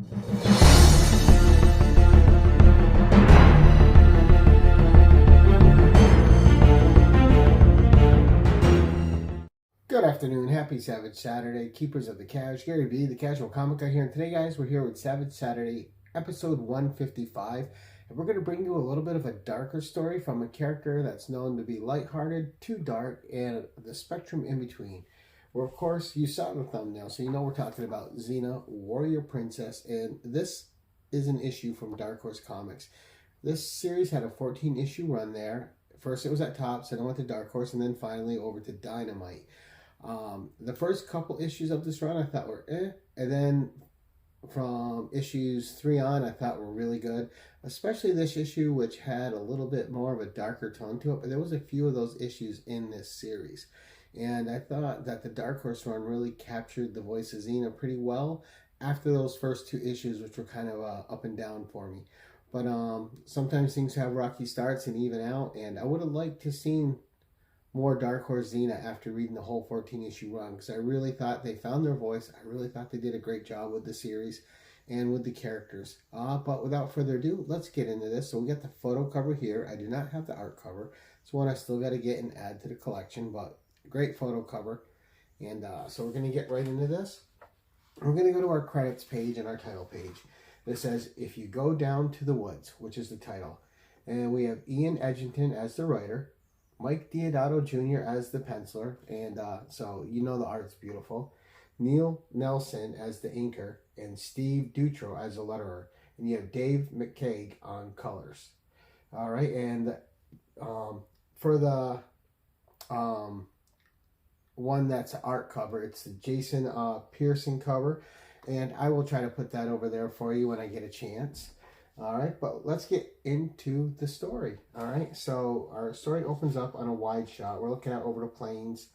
Good afternoon, happy Savage Saturday, keepers of the cash. Gary V, the casual comic guy here, and today, guys, we're here with Savage Saturday, episode 155, and we're going to bring you a little bit of a darker story from a character that's known to be lighthearted, too dark, and the spectrum in between. Well, of course, you saw the thumbnail, so you know we're talking about Xena, Warrior Princess, and this is an issue from Dark Horse Comics. This series had a 14-issue run there. First it was at Topps, then it went to Dark Horse, and then finally over to Dynamite. The first couple issues of this run I thought were and then from issues 3 on I thought were really good, especially this issue, which had a little bit more of a darker tone to it, but there was a few of those issues in this series, and I thought that the Dark Horse run really captured the voice of Xena pretty well after those first 2 issues, which were kind of up and down for me. But sometimes things have rocky starts and even out, and I would have liked to seen more Dark Horse Xena after reading the whole 14-issue run, because I really thought they found their voice. I really thought they did a great job with the series and with the characters. But without further ado, let's get into this. So we got the photo cover here. I do not have the art cover. It's one I still got to get and add to the collection, but great photo cover. And so we're going to get right into this. We're going to go to our credits page and our title page. It says, "If You Go Down to the Woods," which is the title. And we have Ian Edgington as the writer, Mike Deodato Jr. as the penciler, and so you know the art's beautiful. Neil Nelson as the inker, and Steve Dutro as the letterer. And you have Dave McCaig on colors. All right, and for the one that's an art cover, it's the Jason Pearson cover, and I will try to put that over there for you when I get a chance. All right, but let's get into the story. All right, so our story opens up on a wide shot. We're looking out over the plains,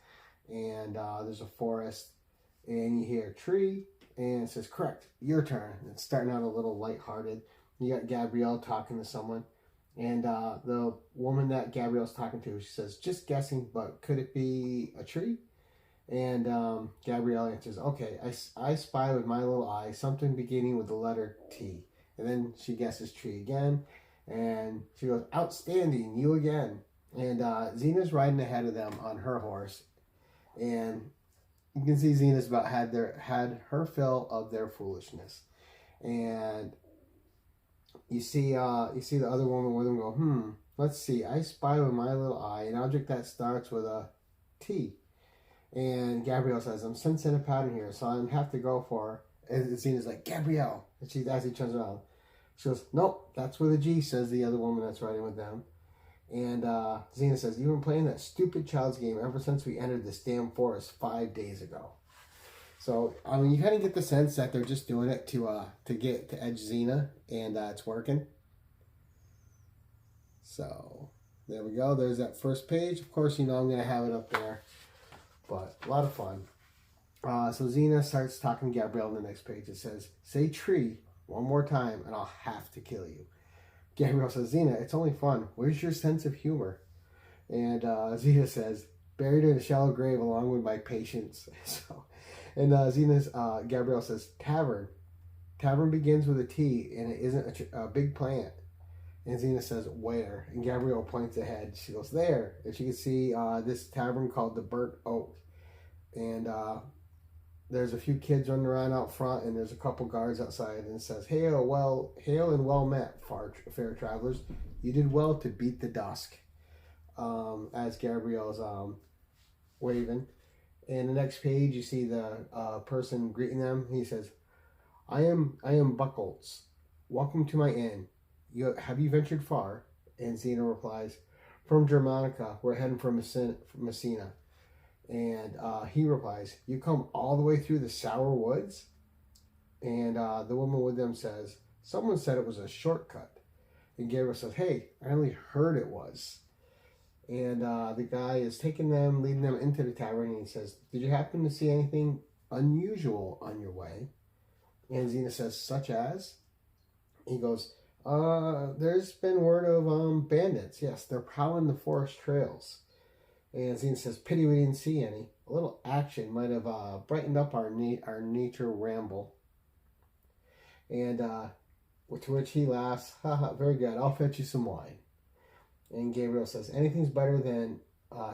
and there's a forest, and you hear a tree, and it says, "Correct, your turn." It's starting out a little lighthearted. You got Gabrielle talking to someone, and the woman that Gabrielle's talking to, she says, "Just guessing, but could it be a tree?" And Gabrielle answers, "Okay, I spy with my little eye something beginning with the letter T." And then she guesses tree again, and she goes, "Outstanding, you again." And Xena's riding ahead of them on her horse, and you can see Xena's about had her fill of their foolishness. And you see the other woman with them go, let's see, I spy with my little eye an object that starts with a T. And Gabrielle says, "I'm sensing a pattern here, so I have to go for her." And Xena's like, "Gabrielle," and as he turns around, she goes, "Nope, that's with a G," says the other woman that's riding with them. And Xena says, "You've been playing that stupid child's game ever since we entered this damn forest 5 days ago." So, I mean, you kind of get the sense that they're just doing it to get to edge Xena, and it's working. So, there we go. There's that first page. Of course, you know I'm going to have it up there, but a lot of fun. So Xena starts talking to Gabrielle on the next page. It says, "Say tree one more time and I'll have to kill you." Gabrielle says, "Xena, it's only fun. Where's your sense of humor?" And Xena says, "Buried in a shallow grave along with my patience." And Gabrielle says, "Tavern. Tavern begins with a T and it isn't a big plant." And Xena says, "Where?" And Gabrielle points ahead. She goes, "There." And she can see this tavern called the Burnt Oak. And there's a few kids running around out front, and there's a couple guards outside, and it says, hail and well met, fair travelers. You did well to beat the dusk," as Gabrielle's waving. And the next page, you see the person greeting them. He says, I am Buckles. Welcome to my inn. Have you ventured far?" And Xena replies, "From Germanica. We're heading for Messina." And he replies, "You come all the way through the Sour Woods?" And the woman with them says, "Someone said it was a shortcut." And Gabriel says, "Hey, I only heard it was." And the guy is taking them, leading them into the tavern, and he says, "Did you happen to see anything unusual on your way?" And Xena says, "Such as?" He goes, "There's been word of bandits. Yes, they're prowling the forest trails." And Xena says, "Pity we didn't see any. A little action might have brightened up our nature ramble." And to which he laughs, haha, very good, I'll fetch you some wine. And Gabriel says, anything's better than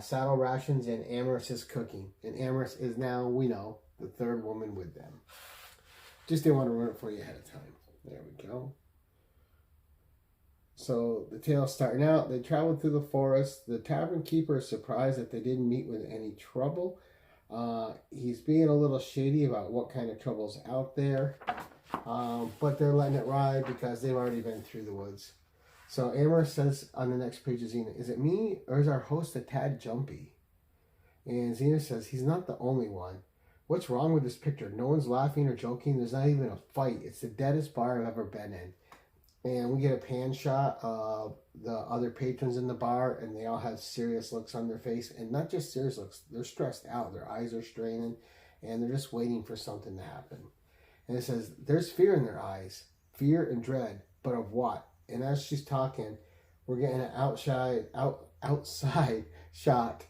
saddle rations and Amorous' cooking. And Amorous is now, we know, the third woman with them. Just didn't want to ruin it for you ahead of time. There we go. So the tale's starting out. They traveled through the forest. The tavern keeper is surprised that they didn't meet with any trouble. He's being a little shady about what kind of trouble's out there. But they're letting it ride because they've already been through the woods. So Amorous says on the next page of Xena, is it me or is our host a tad jumpy? And Xena says, he's not the only one. What's wrong with this picture? No one's laughing or joking. There's not even a fight. It's the deadest bar I've ever been in. And we get a pan shot of the other patrons in the bar, and they all have serious looks on their face. And not just serious looks, they're stressed out. Their eyes are straining, and they're just waiting for something to happen. And it says, there's fear in their eyes, fear and dread, but of what? And as she's talking, we're getting an outside shot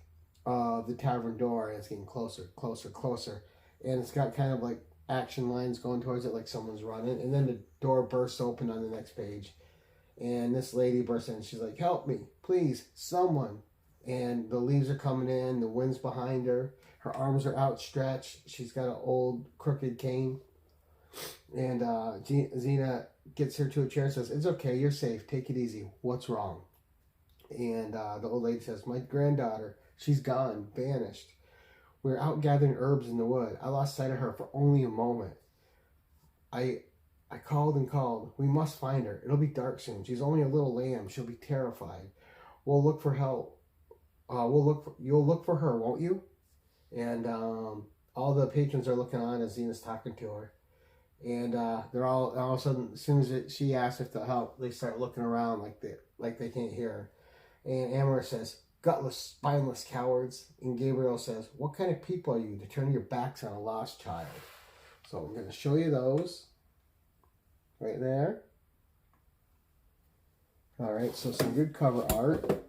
of the tavern door, and it's getting closer, closer, closer. And it's got kind of like action lines going towards it, like someone's running. And then the door bursts open on the next page. And this lady bursts in. She's like, help me, please, someone. And the leaves are coming in. The wind's behind her. Her arms are outstretched. She's got an old crooked cane. And Xena gets her to a chair and says, it's okay, you're safe. Take it easy. What's wrong? And the old lady says, my granddaughter, she's gone, vanished. We were out gathering herbs in the wood. I lost sight of her for only a moment. I called and called. We must find her. It'll be dark soon. She's only a little lamb. She'll be terrified. We'll look for help. You'll look for her, won't you? And all the patrons are looking on as Xena's talking to her. And they're all of a sudden, as soon as she asks if they'll help, they start looking around like they can't hear her. And Amorous says, gutless, spineless cowards. And Gabriel says, what kind of people are you to turn your backs on a lost child? So I'm going to show you those right there. All right, so some good cover art.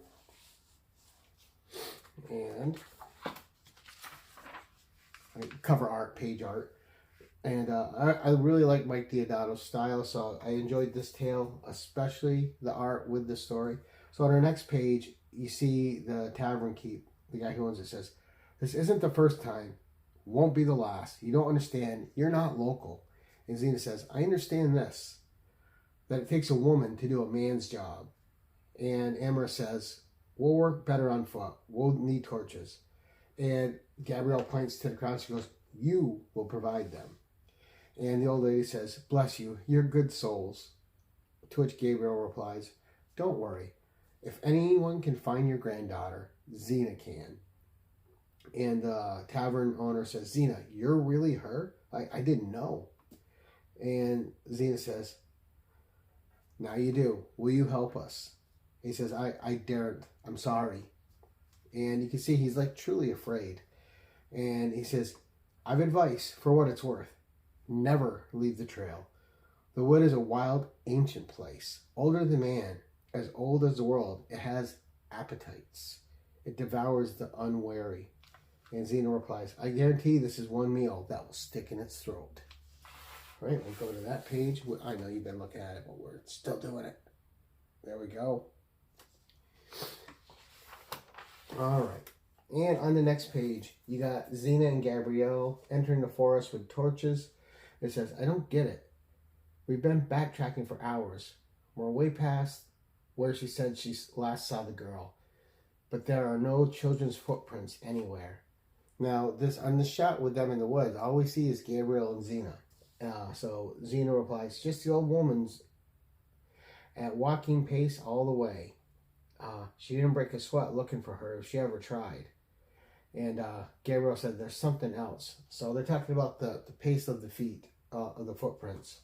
And cover art, page art. And I really like Mike Deodato's style, so I enjoyed this tale, especially the art with the story. So on our next page, you see the tavern keep. The guy who owns it says, this isn't the first time. Won't be the last. You don't understand. You're not local. And Xena says, I understand this, that it takes a woman to do a man's job. And Amorous says, we'll work better on foot. We'll need torches. And Gabrielle points to the crowd. She goes, you will provide them. And the old lady says, bless you, you're good souls. To which Gabriel replies, don't worry. If anyone can find your granddaughter, Xena can. And the tavern owner says, Xena, you're really her? I didn't know. And Xena says, now you do. Will you help us? He says, I daren't. I'm sorry. And you can see he's like truly afraid. And he says, I've advice for what it's worth. Never leave the trail. The wood is a wild, ancient place. Older than man, as old as the world. It has appetites. It devours the unwary. And Xena replies, I guarantee this is one meal that will stick in its throat. All right, we'll go to that page. I know you've been looking at it, but we're still doing it. There we go. All right. And on the next page, you got Xena and Gabrielle entering the forest with torches. It says, I don't get it. We've been backtracking for hours. We're way past where she said she last saw the girl. But there are no children's footprints anywhere. Now, on this shot with them in the woods, all we see is Gabrielle and Xena. So Xena replies, just the old woman's at walking pace all the way. She didn't break a sweat looking for her if she ever tried. And Gabriel said there's something else. So they're talking about the pace of the feet, of the footprints.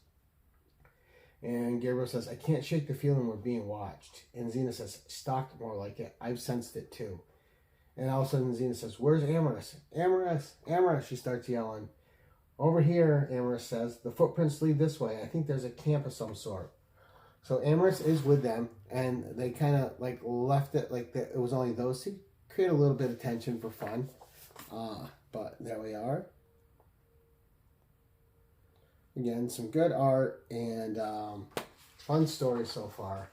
And Gabriel says, I can't shake the feeling we're being watched. And Xena says, stalked more like it. I've sensed it too. And all of a sudden Xena says, where's Amorous? Amorous, Amorous, she starts yelling. Over here, Amorous says, the footprints lead this way. I think there's a camp of some sort. So Amorous is with them, and they kind of like left it like that. It was only those two. Create a little bit of tension for fun. But there we are. Again, some good art and fun story so far.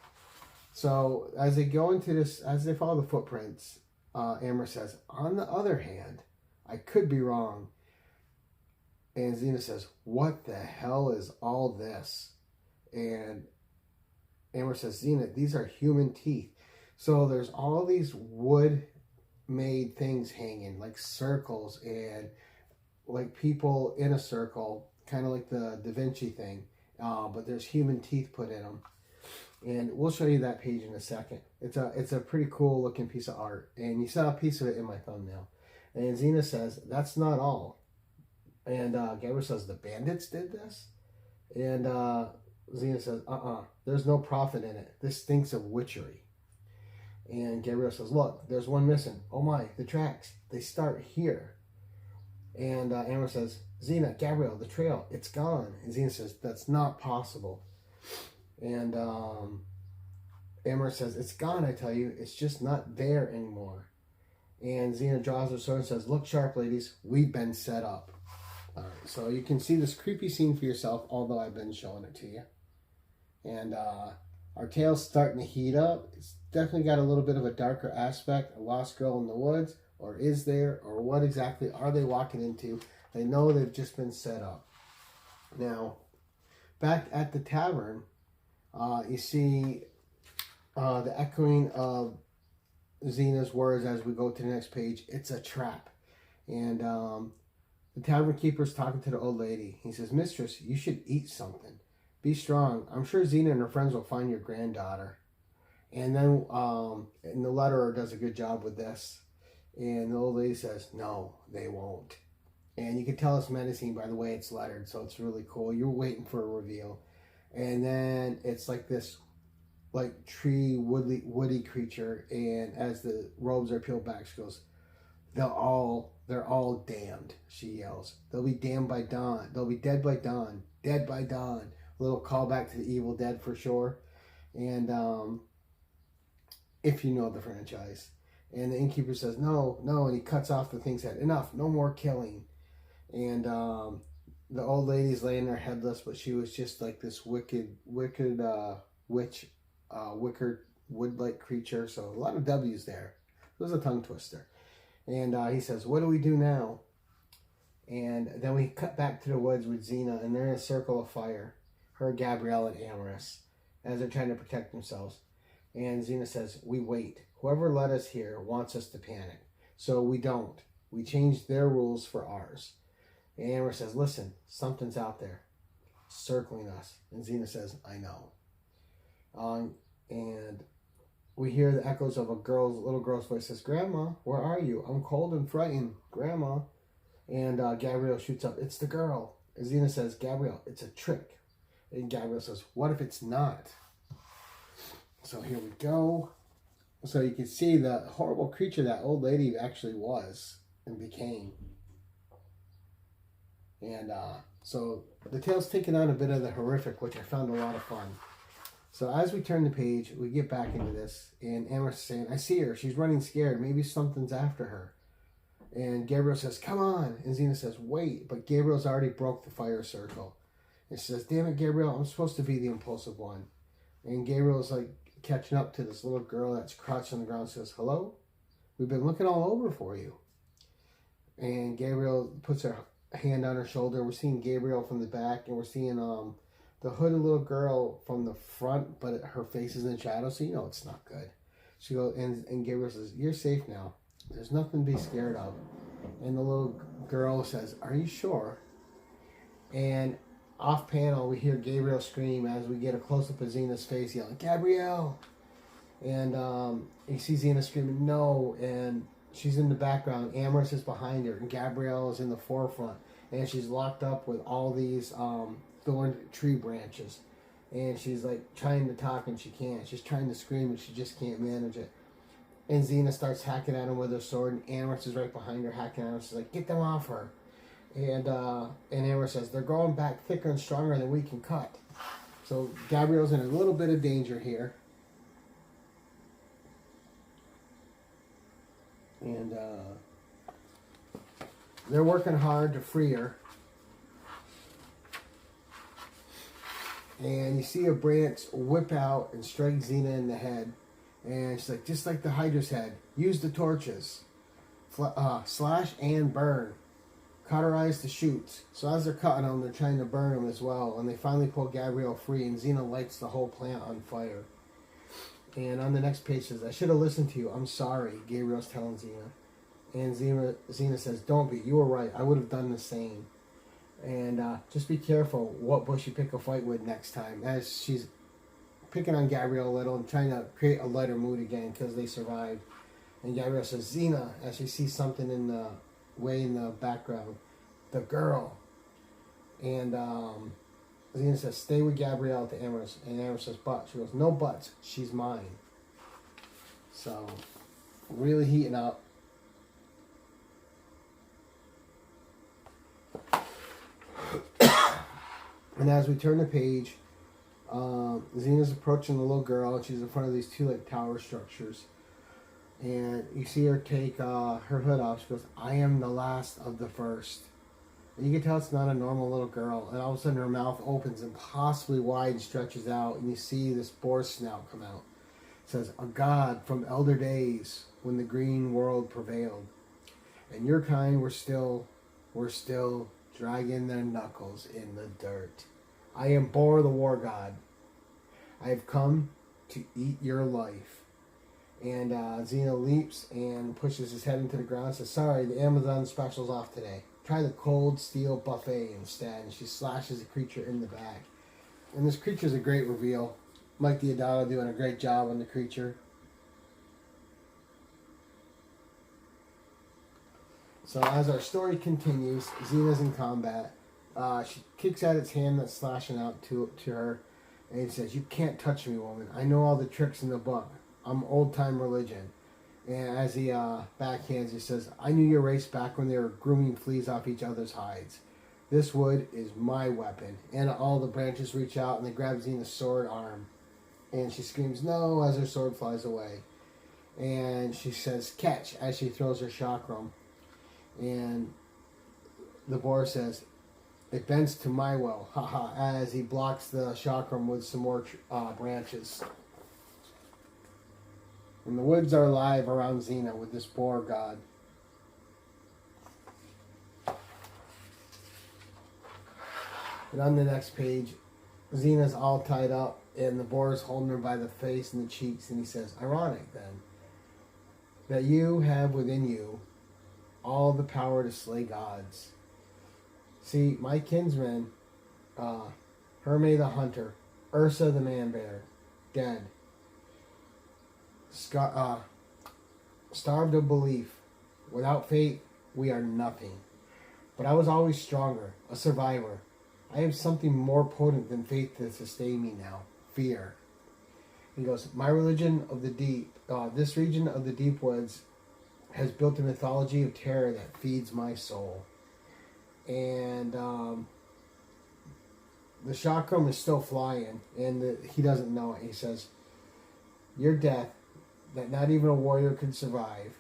So as they go into this, as they follow the footprints, Amherst says, on the other hand, I could be wrong. And Xena says, what the hell is all this? And Amherst says, Xena, these are human teeth. So there's all these wood-made things hanging, like circles and like people in a circle, kind of like the Da Vinci thing. But there's human teeth put in them. And we'll show you that page in a second. It's a pretty cool looking piece of art. And you saw a piece of it in my thumbnail. And Xena says, that's not all. And Gabriel says, the bandits did this? And Xena says, there's no profit in it. This stinks of witchery. And Gabriel says, look, there's one missing. Oh my, the tracks. They start here. And Amber says, Xena, Gabriel, the trail, it's gone. And Xena says, that's not possible. And Amber says, it's gone, I tell you. It's just not there anymore. And Xena draws her sword and says, look sharp, ladies. We've been set up. All right, so you can see this creepy scene for yourself, although I've been showing it to you. And our tale's starting to heat up. It's definitely got a little bit of a darker aspect. A lost girl in the woods, or is there, or what exactly are they walking into? They know they've just been set up. Now, back at the tavern, you see the echoing of Xena's words as we go to the next page. It's a trap. And the tavern keeper's talking to the old lady. He says, Mistress, you should eat something. Be strong. I'm sure Xena and her friends will find your granddaughter. And then and the letterer does a good job with this. And the old lady says, no, they won't. And you can tell it's menacing by the way it's lettered, so it's really cool. You're waiting for a reveal. And then it's like this like tree, woody creature. And as the robes are peeled back, she goes, they're all damned, she yells. They'll be damned by dawn. They'll be dead by dawn. Dead by dawn. A little callback to the Evil Dead for sure. And if you know the franchise. And the innkeeper says, no. And he cuts off the thing's head. Enough. No more killing. And the old lady's laying there headless, but she was just like this wicked witch, wicked wood-like creature. So a lot of W's there. It was a tongue twister. And he says, what do we do now? And then we cut back to the woods with Xena, and they're in a circle of fire. Her, Gabrielle, and Amorous, as they're trying to protect themselves. And Xena says, we wait. Whoever led us here wants us to panic. So we don't. We change their rules for ours. And Amorous says, listen, something's out there circling us. And Xena says, I know. And we hear the echoes of a little girl's voice says, Grandma, where are you? I'm cold and frightened, Grandma. And Gabrielle shoots up, it's the girl. And Xena says, Gabrielle, it's a trick. And Gabrielle says, what if it's not? So here we go. So you can see the horrible creature that old lady actually was and became. And so the tale's taken on a bit of the horrific, which I found a lot of fun. So as we turn the page, we get back into this, and Amherst is saying, I see her. She's running scared. Maybe something's after her. And Gabriel says, come on. And Xena says, wait. But Gabriel's already broke the fire circle. And she says, damn it, Gabriel, I'm supposed to be the impulsive one. And Gabriel's like catching up to this little girl that's crouched on the ground and says, hello? We've been looking all over for you. And Gabriel puts her hand on her shoulder. We're seeing Gabriel from the back, and we're seeing the hooded little girl from the front, but her face is in shadow, so you know it's not good. She goes, and Gabriel says, you're safe now. There's nothing to be scared of. And the little girl says, are you sure? And off panel, we hear Gabriel scream as we get a close-up of Xena's face yelling, Gabrielle! And you see Xena screaming, no, and she's in the background. Amorous is behind her, and Gabrielle is in the forefront. And she's locked up with all these thorn tree branches. And she's like trying to talk, and she can't. She's trying to scream, and she just can't manage it. And Xena starts hacking at him with her sword, and Amorous is right behind her hacking at him. She's like, get them off her. And Amorous says, they're growing back thicker and stronger than we can cut. So Gabrielle's in a little bit of danger here. And they're working hard to free her. And you see a branch whip out and strike Xena in the head. And she's like, just like the Hydra's head, use the torches. Slash and burn. Cauterize the shoots. So as they're cutting them, they're trying to burn them as well. And they finally pull Gabrielle free, and Xena lights the whole plant on fire. And on the next page says, I should have listened to you. I'm sorry, Gabriel's telling Xena. And Xena says, don't be. You were right. I would have done the same. And just be careful what bush you pick a fight with next time. As she's picking on Gabrielle a little and trying to create a lighter mood again because they survived. And Gabrielle says, Xena, as she sees something in the way in the background, the girl. And Xena says, stay with Gabrielle to Amorous. And Amorous says, but. She goes, no buts. She's mine. So, really heating up. And as we turn the page, Xena's approaching the little girl, and she's in front of these two like tower structures. And you see her take her hood off. She goes, I am the last of the first. And you can tell it's not a normal little girl. And all of a sudden her mouth opens impossibly wide and stretches out. And you see this boar snout come out. It says, a god from elder days when the green world prevailed. And your kind were still dragging their knuckles in the dirt. I am Bor the war god. I have come to eat your life. And Xena leaps and pushes his head into the ground and says, sorry, the Amazon special's off today. Try the cold steel buffet instead. And she slashes the creature in the back. And this creature's a great reveal. Mike Diodato doing a great job on the creature. So as our story continues, Xena's in combat. She kicks at its hand that's slashing out to her. And he says, you can't touch me, woman. I know all the tricks in the book. I'm old-time religion. And as he backhands, he says, I knew your race back when they were grooming fleas off each other's hides. This wood is my weapon. And all the branches reach out and they grab Xena's sword arm. And she screams, no, as her sword flies away. And she says, catch, as she throws her chakram. And the boar says, it bends to my will, haha, as he blocks the chakram with some more branches. And the woods are alive around Xena with this boar god. And on the next page, Xena's all tied up, and the boar is holding her by the face and the cheeks, and he says, ironic then, that you have within you all the power to slay gods. See, my kinsmen, Herme the hunter, Ursa the man-bear, dead. Starved of belief. Without faith, we are nothing. But I was always stronger, a survivor. I have something more potent than faith to sustain me now. Fear. He goes, my religion of the deep, this region of the deep woods has built a mythology of terror that feeds my soul. And the chakram is still flying, and he doesn't know it. He says, your death, that not even a warrior could survive,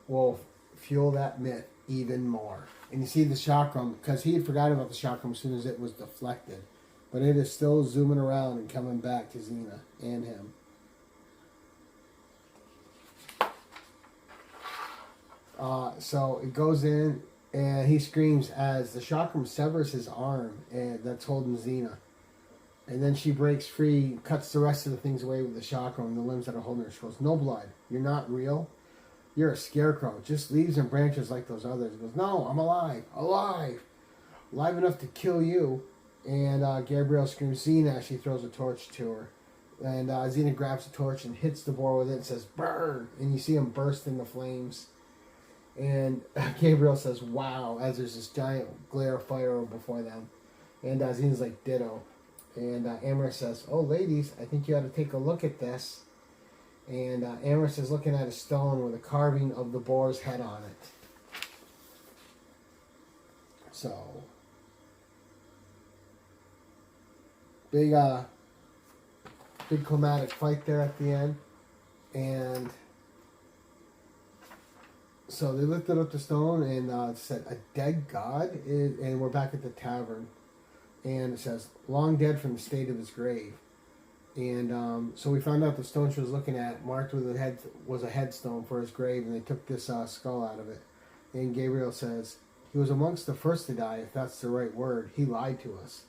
will fuel that myth even more. And you see the chakram, because he had forgotten about the chakram as soon as it was deflected. But it is still zooming around and coming back to Xena and him. So it goes in, and he screams as the chakram severs his arm that's holding Xena. And then she breaks free, cuts the rest of the things away with the chakram, the limbs that are holding her. She goes, no blood. You're not real. You're a scarecrow. Just leaves and branches like those others. He goes, no, I'm alive. Alive. Alive enough to kill you. And Gabrielle screams, Xena, as she throws a torch to her. And Xena grabs the torch and hits the boar with it and says, burn. And you see him burst into flames. And Gabrielle says, wow, as there's this giant glare of fire before them. And Xena's like, ditto. And Amorous says, oh, ladies, I think you ought to take a look at this. And Amorous is looking at a stone with a carving of the boar's head on it. So, big climatic fight there at the end. And so they lifted up the stone and said, a dead god? And we're back at the tavern. and it says, long dead from the state of his grave. And so we found out the stone she was looking at, marked with a head, was a headstone for his grave, and they took this skull out of it. And Gabriel says, he was amongst the first to die, if that's the right word. He lied to us.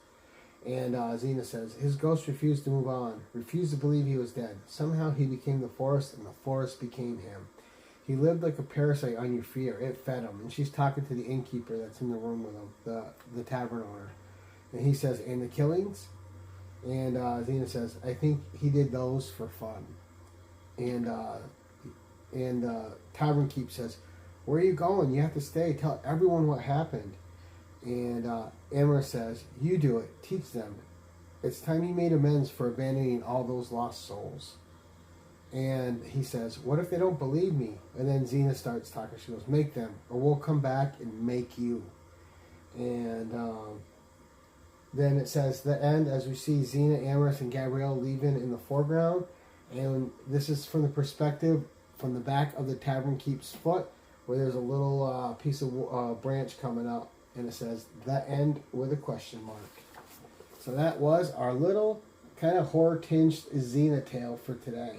And Xena says, his ghost refused to move on, refused to believe he was dead. Somehow he became the forest, and the forest became him. He lived like a parasite on your fear. It fed him. And she's talking to the innkeeper that's in the room with him, the tavern owner. And he says, and the killings? And Xena says, I think he did those for fun. And Tavern Keep says, where are you going? You have to stay. Tell everyone what happened. And Amorous says, you do it. Teach them. It's time you made amends for abandoning all those lost souls. And he says, what if they don't believe me? And then Xena starts talking. She goes, make them, or we'll come back and make you. And then it says the end, as we see Xena, Amorous, and Gabrielle leaving in the foreground. And this is from the perspective from the back of the Tavern Keep's foot, where there's a little piece of branch coming up. And it says, the end with a question mark. So that was our little kind of horror-tinged Xena tale for today.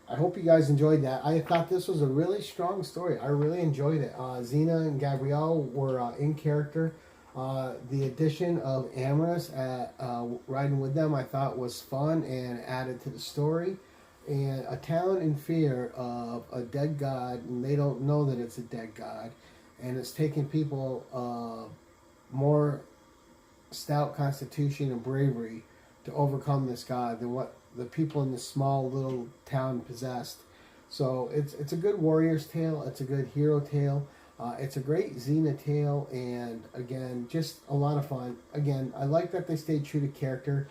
I hope you guys enjoyed that. I thought this was a really strong story. I really enjoyed it. Xena and Gabrielle were in character. The addition of Amorous riding with them I thought was fun and added to the story. And a town in fear of a dead god, and they don't know that it's a dead god. And it's taking people more stout constitution and bravery to overcome this god than what the people in this small little town possessed. So it's a good warrior's tale. It's a good hero tale. It's a great Xena tale, and again, just a lot of fun. Again, I like that they stayed true to character.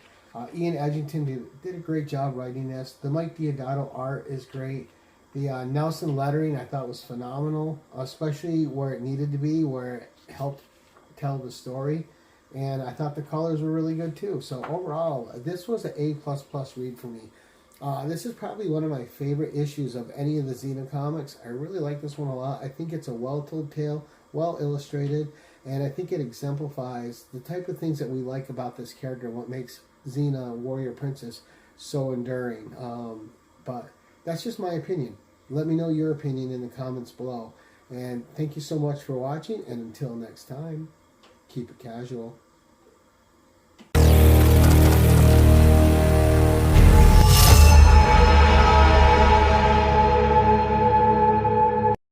Ian Edgington did a great job writing this. The Mike Diodato art is great. The Nelson lettering I thought was phenomenal, especially where it needed to be, where it helped tell the story. And I thought the colors were really good too. So overall, this was an A++ read for me. This is probably one of my favorite issues of any of the Xena comics. I really like this one a lot. I think it's a well-told tale, well illustrated, and I think it exemplifies the type of things that we like about this character, what makes Xena, Warrior Princess, so enduring. But that's just my opinion. Let me know your opinion in the comments below. And thank you so much for watching, and until next time, keep it casual.